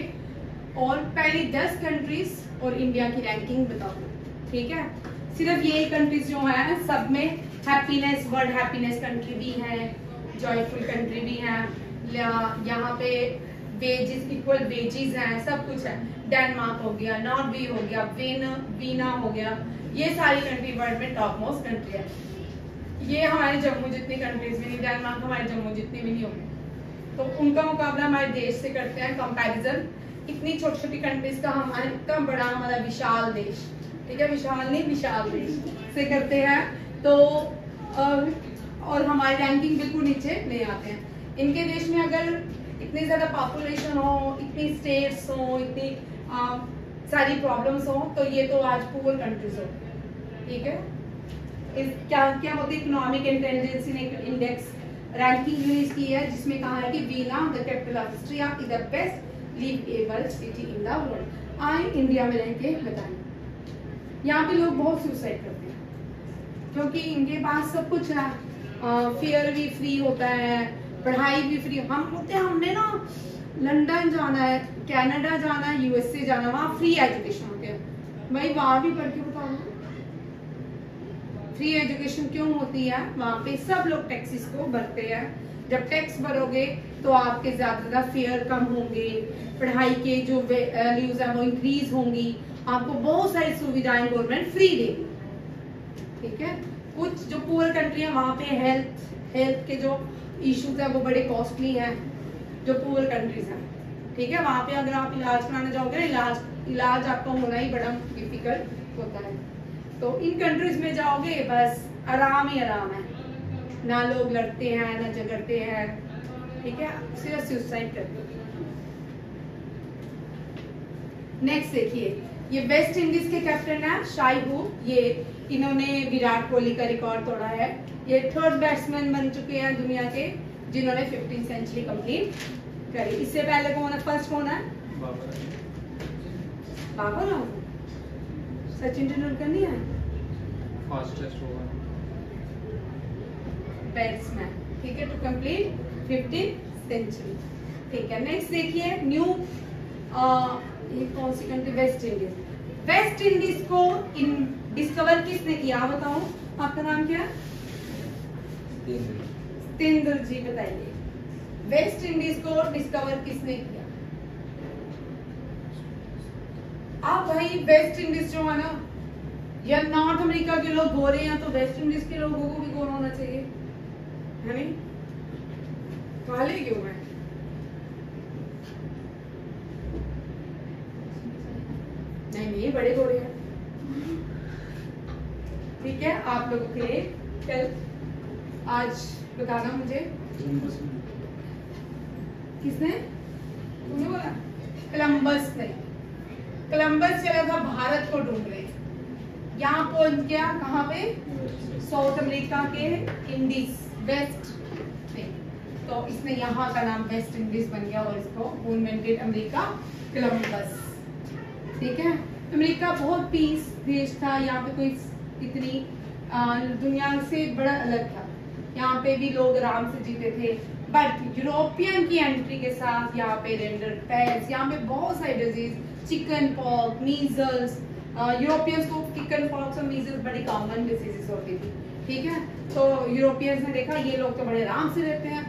और पहली 10 कंट्रीज और इंडिया की रैंकिंग बताओगे, ठीक है। सिर्फ ये कंट्रीज जो है सब में हैप्पीनेस, वर्ल्ड हैप्पीनेस कंट्री भी है, जॉयफुल कंट्री भी है, यहाँ पे वेजेस, इक्वल वेजेस हैं, सब कुछ है। डेनमार्क हो गया, नॉर्वे हो गया, वीना हो गया, ये सारी कंट्री वर्ल्ड में टॉप मोस्ट कंट्री है। ये हमारे जम्मू जितनी कंट्रीज में नहीं, डेनमार्क हमारे जम्मू जितनी भी नहीं होगी, तो उनका मुकाबला हमारे देश से करते हैं कंपैरिजन। इतनी छोटी छोटी कंट्रीज का हमारे इतना बड़ा हमारा विशाल देश, ठीक है, विशाल नहीं विशाल देश से करते हैं, तो और हमारी रैंकिंग बिल्कुल नीचे ले आते हैं। इनके देश में अगर इतनी ज्यादा पॉपुलेशन हो, इतनी स्टेट्स हो, इतनी सारी प्रॉब्लम्स हो, तो ये तो आज पुअर कंट्रीज हो, ठीक है। क्या क्या होती है, economic intelligence index ranking release की है, जिसमें कहा है कि Vienna the capital of Austria is the best liveable city in the world. आए इंडिया में रह के बताएं। यहाँ पे लोग बहुत सुसाइड करते हैं क्योंकि इनके पास सब कुछ है, फेयर भी फ्री होता है, पढ़ाई भी फ्री। हम होते हैं, हमने ना लंदन जाना है, कनाडा जाना है, यूएसए जाना है, वहाँ फ्री एजुकेशन होते हैं। भाई वहाँ भी पढ़ के बताओ, फ्री एजुकेशन क्यों होती है? वहाँ पे सब लोग टैक्सेस को भरते हैं। जब टैक्स भरोगे तो आपके ज्यादा फेयर कम होंगे, पढ़ाई के जो वैल्यूज है वो इंक्रीज होंगी, आपको बहुत सारी सुविधाएं गवर्नमेंट फ्री देगी, ठीक है। कुछ जो पुअर कंट्री है वहाँ पे हेल्थ के जो इश्यूज है वो बड़े कॉस्टली हैं, जो पुअर कंट्रीज हैं, ठीक है। वहाँ पे अगर आप इलाज कराने जाओगे, इलाज आपका होना ही बड़ा डिफिकल्ट होता है। तो इन कंट्रीज में जाओगे बस आराम ही आराम है, ना लोग लड़ते हैं ना झगड़ते हैं, ठीक है, सिर्फ सुसाइड करते हैं। नेक्स्ट देखिए, ये वेस्ट इंडीज के कैप्टन है शाइबू, ये इन्होंने विराट कोहली का रिकॉर्ड तोड़ा है। ये 3rd बैट्समैन बन चुके हैं दुनिया के जिन्होंने 15 सेंचुरी कंप्लीट करी। इससे पहले कौन है, फर्स्ट कौन है? बाबर आजम। सचिन तेंदुलकर नहीं है फास्टेस्ट बैट्समैन, ठीक है, टू कंप्लीट 15 सेंचुरी, ठीक है। नेक्स्ट देखिए, न्यू ये कौन सी country? West Indies. West Indies को डिस्कवर किसने किया बताओ, आपका नाम क्या है? तेंदुल जी, बताइए वेस्ट इंडीज को डिस्कवर किसने किया? आप भाई वेस्ट इंडीज जो है ना, या नॉर्थ अमेरिका के लोग गोरे हैं तो वेस्ट इंडीज के लोगों को भी गोरा होना चाहिए, है नहीं? काले क्यों है? नहीं, बड़े गोरे हैं, ठीक है। आप लोगों के लिए कल आज बताना मुझे किसने, तुमने बोला? कोलंबस ने, कोलंबस चला था भारत को ढूंढने, यहाँ पहुंच गया कहाँ पे? साउथ अमेरिका के इंडीज, वेस्ट में, तो इसने यहाँ का नाम वेस्ट इंडीज बन गया और इसको वुमेन अमेरिका कोलंबस, ठीक है। अमेरिका बहुत पीस देश था, यहाँ पे कोई इतनी दुनिया से बड़ा अलग था, यहाँ पे भी लोग आराम से जीते थे। बट यूरोपियन की एंट्री के साथ यहाँ पे रेंडर पेस्ट, यहाँ पे बहुत सारी disease, chicken pox, measles, Europeans को चिकन पॉक्स और मीजल्स बड़ी कॉमन डिजीजेस होती थी, ठीक है। तो यूरोपियंस ने देखा ये लोग तो बड़े आराम से रहते हैं,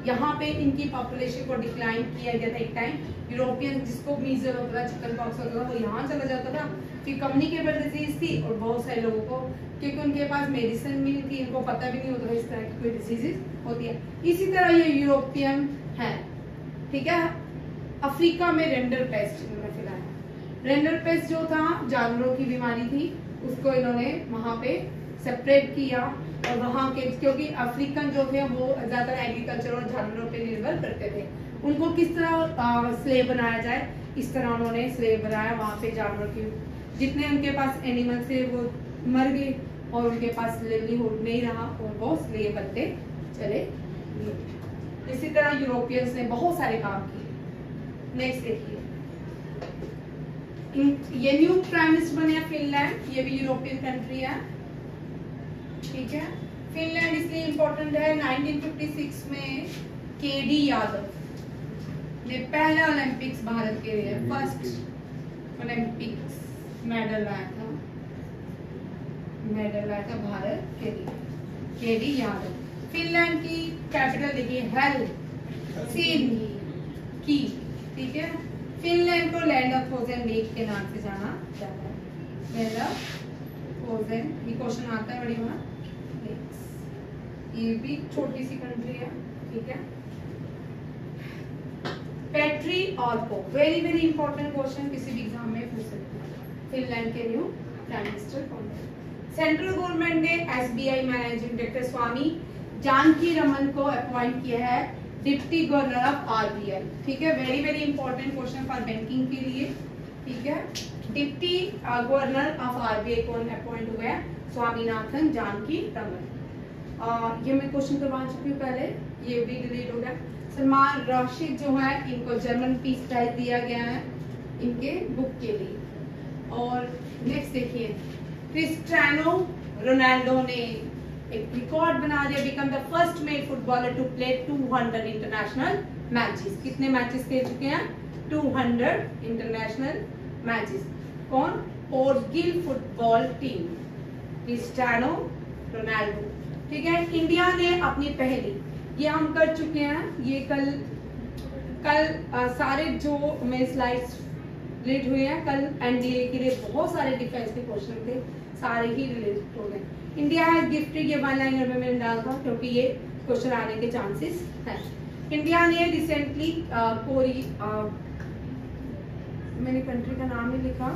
यहाँ पे इनकी पॉपुलेशन को डिक्लाइन किया गया था एक टाइम। यूरोपियन जिसको मीजल होता था, चिकन पॉक्स होता था, वो यहाँ चला जाता था। फिर कम्युनिकेबल डिजीज थी और बहुत सारे लोगों को, क्योंकि उनके पास मेडिसिन भी नहीं थी, इनको पता भी नहीं होता था इस तरह की कोई डिजीजेस होती है। इसी तरह ये यूरोपियन है, ठीक है। अफ्रीका में रेंडर पेस्ट इन्होंने फैलाया। रेंडर पेस्ट जो था जानवरों की बीमारी थी, उसको इन्होंने वहां पे सेपरेट किया और वहाँ के, क्योंकि अफ्रीकन जो थे वो ज्यादातर एग्रीकल्चर और जानवरों पे निर्भर करते थे, उनको किस तरह स्लेव बनाया जाए, इस तरह उन्होंने स्लेव बनाया। वहाँ पे जानवर की जितने उनके पास एनिमल थे वो मर गए और उनके पास लिवलीहुड नहीं रहा और वो स्लेव बनते चले गए। इसी तरह यूरोपियंस ने बहुत सारे काम किए। नेक्स्ट देखिए, ये न्यू प्राइम मिनिस्टर बने फिनलैंड, ये भी यूरोपियन कंट्री है, ठीक है। फिनलैंड इसलिए इम्पोर्टेंट है, 1956 में केडी यादव ने पहला ओलंपिक्स भारत के लिए, फर्स्ट ओलंपिक्स मेडल लाया था भारत के लिए, केडी यादव। फिनलैंड की कैपिटल देखिए हेलसिंकी, ठीक है। फिनलैंड को लैंड ऑफ फ्रोजन लेक के नाम से जाना जाता है, लैंड ऑफ फ्रोजन। ये क्वेश्चन आता है बड़ी बार, ये भी छोटी सी कंट्री है, ठीक है। Petri Orko, very very important question, किसी भी एग्जाम में पूछ सकते हैं। फिनलैंड के न्यू प्राइम मिनिस्टर कौन है? सेंट्रल गवर्नमेंट ने एसबीआई मैनेजिंग डायरेक्टर स्वामी जानकी रमन को अपॉइंट किया है डिप्टी गवर्नर ऑफ आरबीआई, ठीक है। Very very important question for banking के लिए, ठीक है। डिप्टी गवर्नर ऑफ आरबीआई कौन अपॉइंट हुआ है? स्वामीनाथन जानकी रमन। ये मैं क्वेश्चन करवा चुकी हूँ पहले, ये भी डिलीट हो गया। सलमान राशिद जो है इनको जर्मन पीस प्राइज दिया गया है इनके बुक के लिए। और नेक्स्ट देखिए, क्रिस्टियानो रोनाल्डो ने एक रिकॉर्ड बना दिया, become the first male footballer to play 200 international matches. कितने मैचेस खेल चुके हैं? 200 इंटरनेशनल मैचेस। कौन? Portugal football team, Cristiano Ronaldo, ठीक है। इंडिया ने अपनी पहली, ये हम कर चुके हैं, ये कल सारे जो मेरे स्लाइड्स रिलेट हुए हैं, कल एनडीए के लिए बहुत सारे डिफेंस के क्वेश्चन थे, सारे ही रिलेट हो गए। इंडिया हैज गिफ्टेड, ये वन लाइनर में मैंने डाला था क्योंकि ये क्वेश्चन आने के चांसेस हैं। इंडिया ने रिसेंटली मैंने कंट्री का नाम ही लिखा,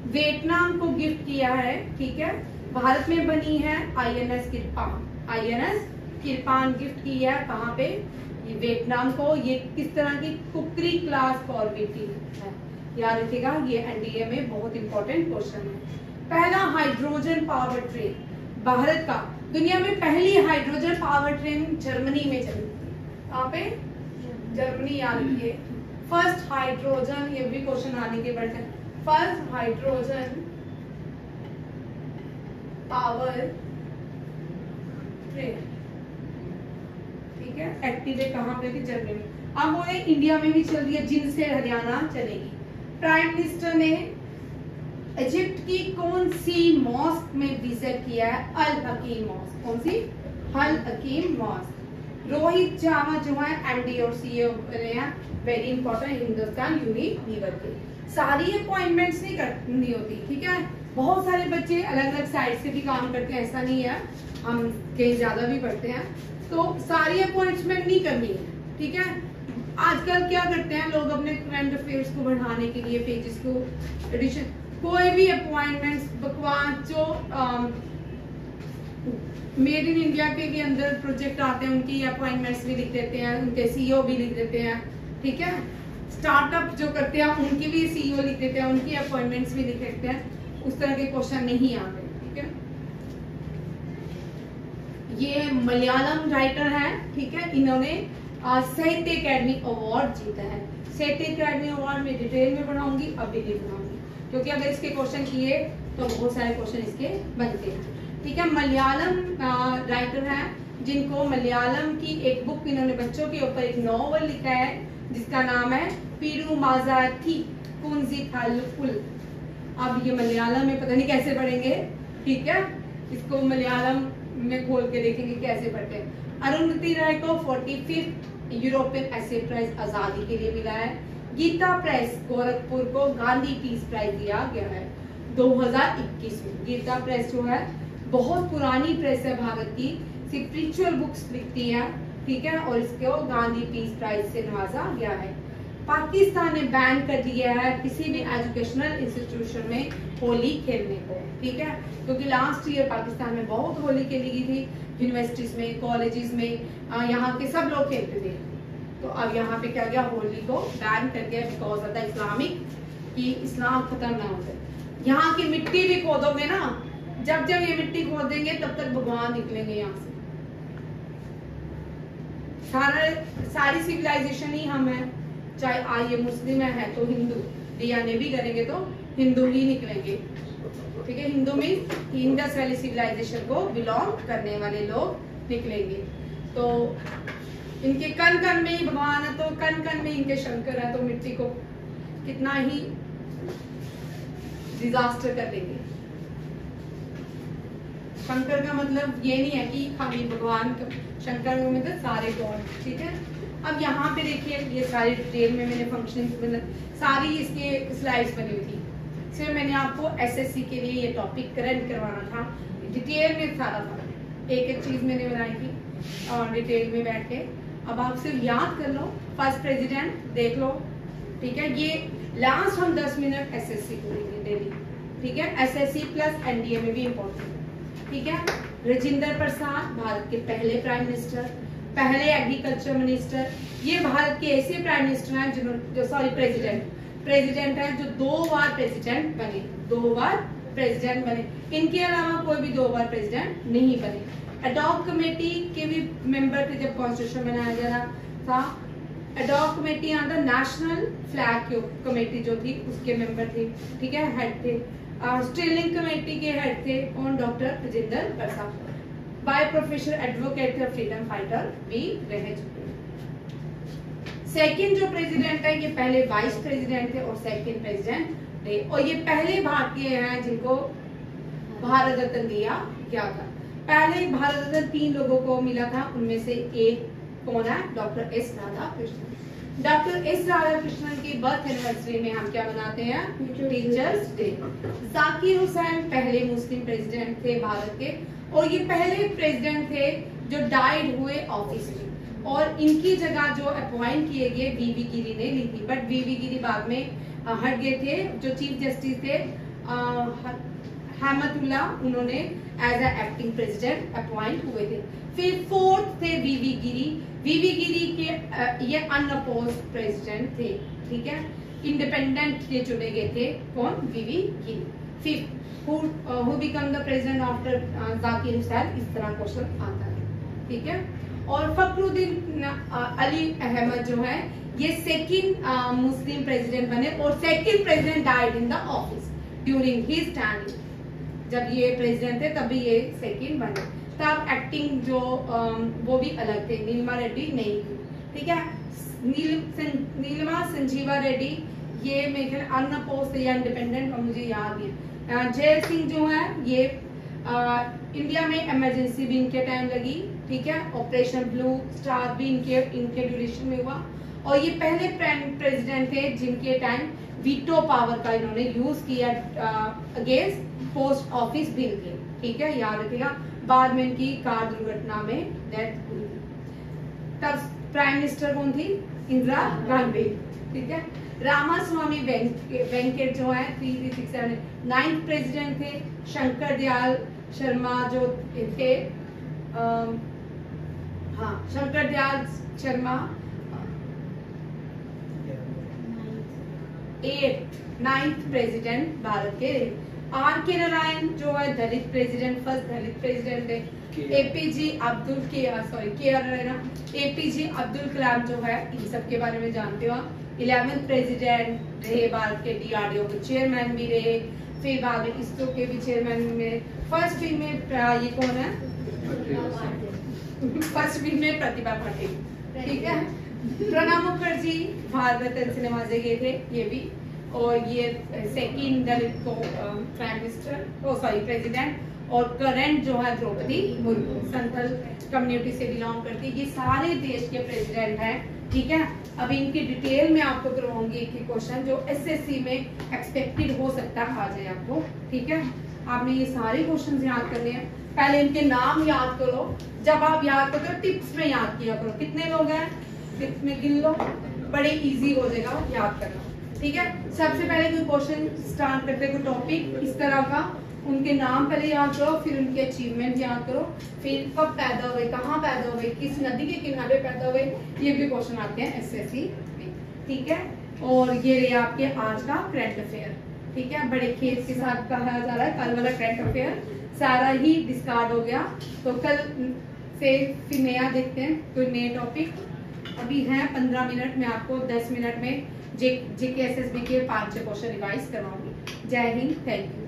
वियतनाम को गिफ्ट किया है, ठीक है। भारत में बनी है आईएनएस किरपान गिफ्ट की है, कहाँ पे? ये वियतनाम को। ये किस तरह की? कुकरी क्लास कॉर्वेटी है, याद रखिएगा, ये एनडीए में बहुत इंपॉर्टेंट क्वेश्चन है। पहला हाइड्रोजन पावर ट्रेन भारत का, दुनिया में पहली हाइड्रोजन पावर ट्रेन जर्मनी में चली थी, कहाँ पे? जर्मनी, याद रखिए। फर्स्ट हाइड्रोजन, ये भी क्वेश्चन आने के बढ़ते, फर्स्ट हाइड्रोजन पावर ट्रेन, ठीक है, एक्टिवेट कहाँ पे थी? जर्मनी में। अब वो इंडिया में भी चल रही है, जिनसे हरियाणा चलेगी। प्राइम मिनिस्टर ने इजिप्ट की कौन सी मॉस्क में विजिट किया है? अल हकीम मॉस्क। कौन सी? अल हकीम मॉस्क। रोहित चावा जो है एमडी और सीईओ बने हैं, वेरी इंपॉर्टेंट, हिंदुस्तान यूनिलीवर के। सारी अपॉइंटमेंट्स नहीं करनी होती, ठीक है। बहुत सारे बच्चे अलग अलग साइड से भी काम करते हैं, ऐसा नहीं है, हम कहीं ज्यादा भी पढ़ते हैं, तो सारी अपॉइंटमेंट नहीं करनी है, ठीक है। आजकल क्या करते हैं लोग अपने करंट अफेयर्स को बढ़ाने के लिए, पेजेस को एडिशन, कोई भी अपॉइंटमेंट्स बकवास जो मेड इन इंडिया के भी अंदर प्रोजेक्ट आते हैं, उनकी अपॉइंटमेंट्स भी लिख देते हैं, उनके सीईओ भी लिख देते हैं, ठीक है। स्टार्टअप जो करते हैं उनकी भी सीईओ लिख देते हैं, उनकी अपॉइंटमेंट्स भी लिख देते हैं, उस तरह के क्वेश्चन नहीं आते, ठीक है। ये मलयालम राइटर है, ठीक है, इन्होंने साहित्य अकेडमी अवार्ड जीता है। साहित्य अकेडमी अवार्ड में डिटेल में बनाऊंगी, अभी नहीं बनाऊंगी, क्योंकि अगर इसके क्वेश्चन किए तो बहुत सारे क्वेश्चन इसके बनते हैं। ठीक है, मलयालम राइटर हैं जिनको मलयालम की एक बुक, इन्होंने बच्चों के ऊपर एक नॉवल लिखा है जिसका नाम है पीरूमाजाथी कुंजिथालुकुल। अब ये मलयालम में पता नहीं कैसे पढ़ेंगे, ठीक है, इसको मलयालम में खोल के देखेंगे कैसे पढ़ते हैं। अरुंधति राय को 45th यूरोपियन एसे प्राइज आजादी के लिए मिला है। गीता प्रेस गोरखपुर को गांधी पीस प्राइज दिया गया है 2021 में। गीता प्रेस जो है बहुत पुरानी प्रेस है भारत की, स्पिरिचुअल बुक्स लिखती है, ठीक है, और इसको गांधी पीस प्राइज से नवाजा गया है। पाकिस्तान ने बैन कर दिया है किसी भी एजुकेशनल इंस्टीट्यूशन में होली खेलने को, ठीक है, क्योंकि लास्ट ईयर पाकिस्तान में बहुत होली खेली गई थी, यूनिवर्सिटीज में, कॉलेजेस में, यहाँ के सब लोग खेलते थे। तो अब यहाँ पे क्या गया, होली को बैन कर दिया बिकॉज ऑफ द इस्लामिक, कि इस्लाम खत्म ना हो जाए। यहाँ की मिट्टी भी खोदोगे ना, जब जब ये मिट्टी खोद देंगे तब तक भगवान निकलेंगे यहाँ से। सारी सिविलाइजेशन ही हम है, चाहे आइए मुस्लिम है तो हिंदू, डीएनए भी करेंगे तो हिंदू ही निकलेंगे, ठीक है। Hindu means Indus valley civilisation को बिलोंग करने वाले लोग निकलेंगे। तो इनके कण कण में ही भगवान है, तो कण कण में इनके शंकर है, तो मिट्टी को कितना ही डिजास्टर कर देंगे। शंकर का मतलब ये नहीं है कि खाली भगवान का, शंकर में मतलब सारे गॉड, ठीक है। अब यहाँ पे देखिए ये सारी डिटेल में मैंने फंक्शन सारी इसके स्लाइड्स बनी हुई थी। सिर्फ मैंने आपको एसएससी के लिए ये टॉपिक करंट करवाना था, डिटेल में सारा था, एक एक चीज मैंने बनाई थी और डिटेल में बैठ के। अब आप सिर्फ याद कर लो, फर्स्ट प्रेसिडेंट देख लो, ठीक है। ये लास्ट हम 10 मिनट एसएससी करेंगे डेली, ठीक है। एसएससी प्लस एनडीए में भी इम्पोर्टेंट, ठीक है। राजेंद्र प्रसाद भारत के पहले प्राइम मिनिस्टर, पहले एग्रीकल्चर मिनिस्टर। ये भारत के ऐसे प्राइम मिनिस्टर हैं जो प्रेसिडेंट है जो 2 बार प्रेसिडेंट बने, 2 बार प्रेसिडेंट बने। इनके अलावा कोई भी 2 बार प्रेसिडेंट नहीं बने। एडॉक कमेटी के भी मेंबर थे जब कॉन्स्टिट्यूशन बनाया जा रहा था। एडॉक कमेटी अंदर नेशनल फ्लैग कमेटी जो थी उसके मेंबर थे, ठीक है, हेड थे। स्टीलिंग कमेटी के हेड थे कौन, doctor Rajendra Prasad. By profession advocate थे, फ्रीडम फाइटर भी रह चुके। सेकंड जो प्रेसिडेंट है, ये पहले वाइस प्रेसिडेंट थे और सेकंड प्रेसिडेंट थे, और ये पहले भारतीय हैं जिनको भारत रत्न दिया गया था। पहले भारत रत्न 3 लोगों को मिला था, उनमें से एक कौन है, doctor S Radhakrishnan. Doctor S Radhakrishnan की बर्थ एनिवर्सरी में हम क्या मनाते हैं, टीचर्स डे। जाकिर हुसैन पहले मुस्लिम प्रेसिडेंट थे भारत के, और ये पहले प्रेसिडेंट थे जो डाइड हुए ऑफिस में, और इनकी जगह जो अपॉइंट किए गए वीवी गिरी ने ली थी, बट वीवी गिरी बाद में हट गए थे। जो चीफ जस्टिस थे रहमतुल्लाह, उन्होंने as a acting president appoint हुए थे। फिर 4th थे वीवी गिरी। वीवी गिरी के ये अनअपोज्ड प्रेसिडेंट थे, ठीक है, इंडिपेंडेंट ये चुने गए थे, कौन, वीवी गिरी। 5th who become the president after Zakir Hussain, इस तरह क्वेश्चन आता है, ठीक है। और फखरुद्दीन अली अहमद जो है ये सेकंड मुस्लिम प्रेसिडेंट बने, और second president died in the office during his time. जब ये प्रेसिडेंट थे तभी ये सेकंड बने, तब एक्टिंग जो वो भी अलग थे, नीलिमा रेड्डी नहीं थी, ठीक है। नीलिमा संजीवा रेड्डी ये मेरे ख्याल अनअपोज्ड या इंडिपेंडेंट, और मुझे याद है। जय सिंह जो है ये इंडिया में इमरजेंसी भी इनके टाइम लगी, ठीक है। ऑपरेशन ब्लू स्टार भी इनके ड्यूरेशन में हुआ, और ये पहले प्रेसिडेंट थे जिनके टाइम वीटो पावर का इन्होंने यूज किया अगेंस्ट पोस्ट ऑफिस बिल के, ठीक है, याद रखिएगा। बाद में इनकी कार दुर्घटना में डेथ हुई। तब प्राइम मिनिस्टर कौन थी, इंदिरा गांधी, ठीक है। रामास्वामी वेंकट जो है 3367 9th प्रेसिडेंट थे। शंकर दयाल शर्मा जो थे, हाँ, शंकर दयाल शर्मा 9th प्रेसिडेंट भारत के। आर के नारायण जो है दलित प्रेसिडेंट, फर्स्ट दलित प्रेसिडेंट है। एपीजे अब्दुल कलाम जो है, इन सब के बारे में जानते हो। 11th प्रेसिडेंट रहे भारत के, DRDO के चेयरमैन भी रहे, फिर बाद में इसरो के भी चेयरमैन में। फर्स्ट वीक में ये कौन है? फर्स्ट वीक में प्रतिभा पाटिल, ठीक है। प्रणब मुखर्जी भारत रत्न से नवाजे गए थे, ये भी। और ये सेकंड दलित को प्राइम मिनिस्टर, प्रेसिडेंट। और करंट जो है द्रौपदी मुर्मू, संथाल कम्युनिटी से बिलोंग करती है। ये सारे देश के प्रेसिडेंट हैं, ठीक है। अब इनकी डिटेल में आपको करवाऊंगी एक ही क्वेश्चन जो SSC में एक्सपेक्टेड हो सकता है आ जाए आपको, ठीक है। आपने ये सारे क्वेश्चन याद करने हैं। पहले इनके नाम याद करो, जब आप याद करते हो टिप्स में याद किया करो। कितने लोग हैं टिप्स में गिन लो, बड़े इजी हो जाएगा याद करना, ठीक है। सबसे पहले कोई क्वेश्चन स्टार्ट करते, कोई टॉपिक इस तरह का, उनके नाम पहले याद करो, फिर उनके अचीवमेंट याद करो, फिर कब पैदा हुए, कहाँ पैदा हुए, किस नदी के किनारे पैदा हुए, ये भी क्वेश्चन आते हैं SSC में, ठीक है। और ये रहे आपके आज का करंट अफेयर, ठीक है। बड़े खेत के साथ कहा जा रहा है, कल वाला करंट अफेयर सारा ही डिस्कार्ड हो गया, तो कल से फिर नया देखते हैं, कोई नए टॉपिक। अभी है 15 मिनट में, आपको 10 मिनट में JK SSB के 5-6 क्वेश्चन रिवाइज करवाऊंगी। जय हिंद, थैंक यू।